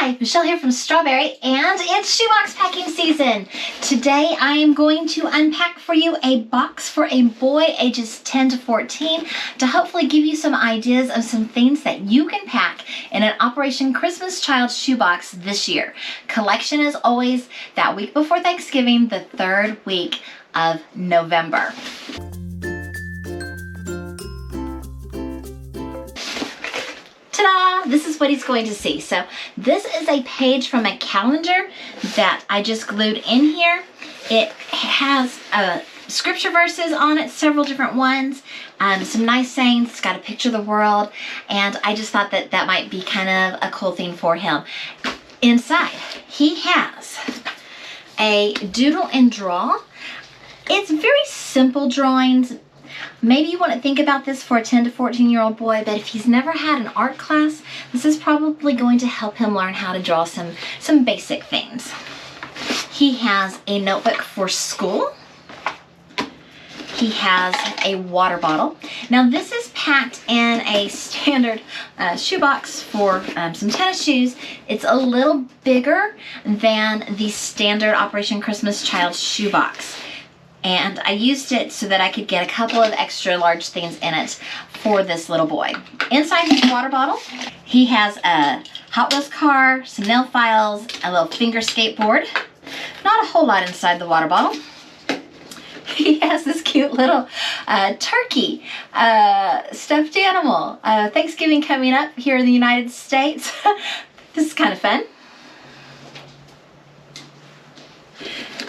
Hi, Michelle here from Straw-Bearie, and it's shoebox packing season. Today I am going to unpack for you a box for a boy ages 10 to 14 to hopefully give you some ideas of some things that you can pack in an Operation Christmas Child shoebox this year. Collection is always that week before Thanksgiving, the third week of November. Ta-da! This is what he's going to see. So this is a page from a calendar that I just glued in here. It has scripture verses on it, several different ones, some nice sayings. It's got a picture of the world, and I just thought that that might be kind of a cool thing for him. Inside, he has a doodle and draw. It's very simple drawings. Maybe you want to think about this for a 10 to 14-year-old boy, but if he's never had an art class, this is probably going to help him learn how to draw some basic things. He has a notebook for school. He has a water bottle. Now this is packed in a standard shoebox for some tennis shoes. It's a little bigger than the standard Operation Christmas Child shoebox. And I used it so that I could get a couple of extra large things in it for this little boy. Inside his water bottle, he has a Hot Wheels car, some nail files, a little finger skateboard. Not a whole lot inside the water bottle. He has this cute little turkey stuffed animal. Thanksgiving coming up here in the United States. This is kind of fun.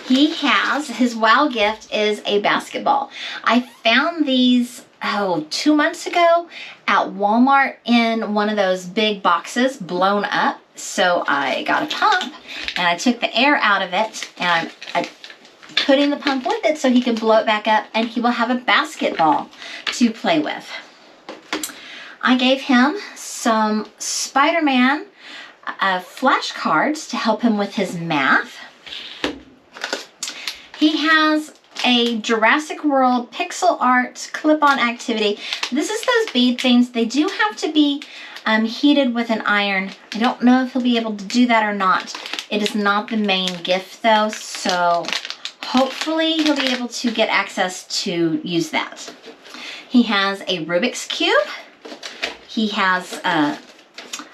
He has, his wow gift is a basketball. I found these, 2 months ago at Walmart in one of those big boxes blown up. So I got a pump and I took the air out of it and I put in the pump with it so he can blow it back up and he will have a basketball to play with. I gave him some Spider-Man flashcards to help him with his math. He has a Jurassic World pixel art clip-on activity. This is those bead things. They do have to be heated with an iron. I don't know if he'll be able to do that or not. It is not the main gift though, so hopefully he'll be able to get access to use that. He has a Rubik's Cube. He has a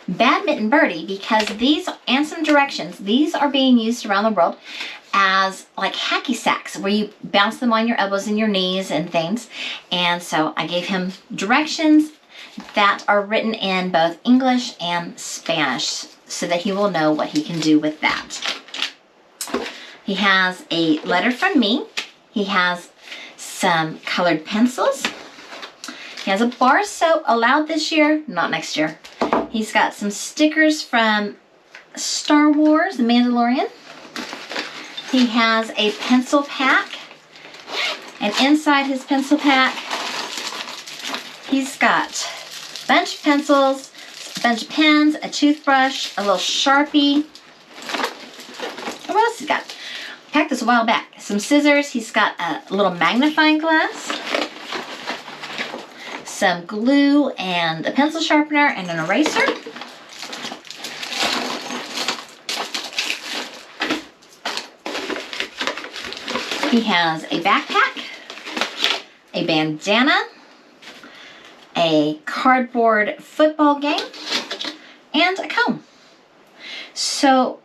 Badminton Birdie, because these, and some directions, these are being used around the world as like hacky sacks where you bounce them on your elbows and your knees and things. And so I gave him directions that are written in both English and Spanish so that he will know what he can do with that. He has a letter from me. He has some colored pencils. He has a bar of soap, allowed this year, not next year. He's got some stickers from Star Wars, The Mandalorian. He has a pencil pack, and inside his pencil pack, he's got a bunch of pencils, a bunch of pens, a toothbrush, a little Sharpie. What else he's got? I packed this a while back. Some scissors. He's got a little magnifying glass, some glue and a pencil sharpener and an eraser. He has a backpack, a bandana, a cardboard football game, and a comb. So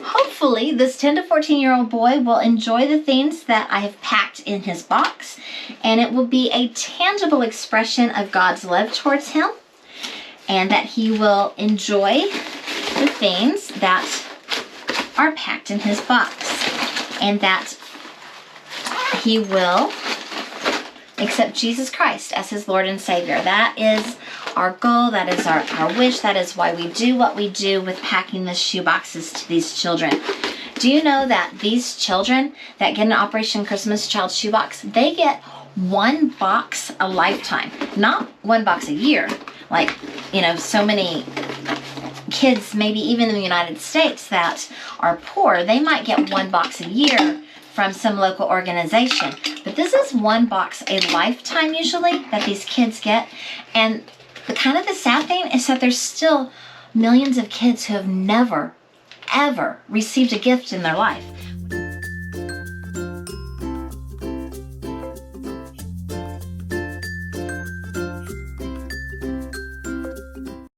hopefully this 10 to 14-year-old boy will enjoy the things that I have packed in his box, and it will be a tangible expression of God's love towards him, and that he will enjoy the things that are packed in his box, and that he will accept Jesus Christ as his Lord and Savior. That is our goal. That is our wish. That is why we do what we do with packing the shoe boxes to these children. Do you know that these children that get an Operation Christmas Child shoebox, they get one box a lifetime, not one box a year. Like, so many kids, maybe even in the United States that are poor, they might get one box a year from some local organization. But this is one box a lifetime usually that these kids get. And the sad thing is that there's still millions of kids who have never, ever received a gift in their life.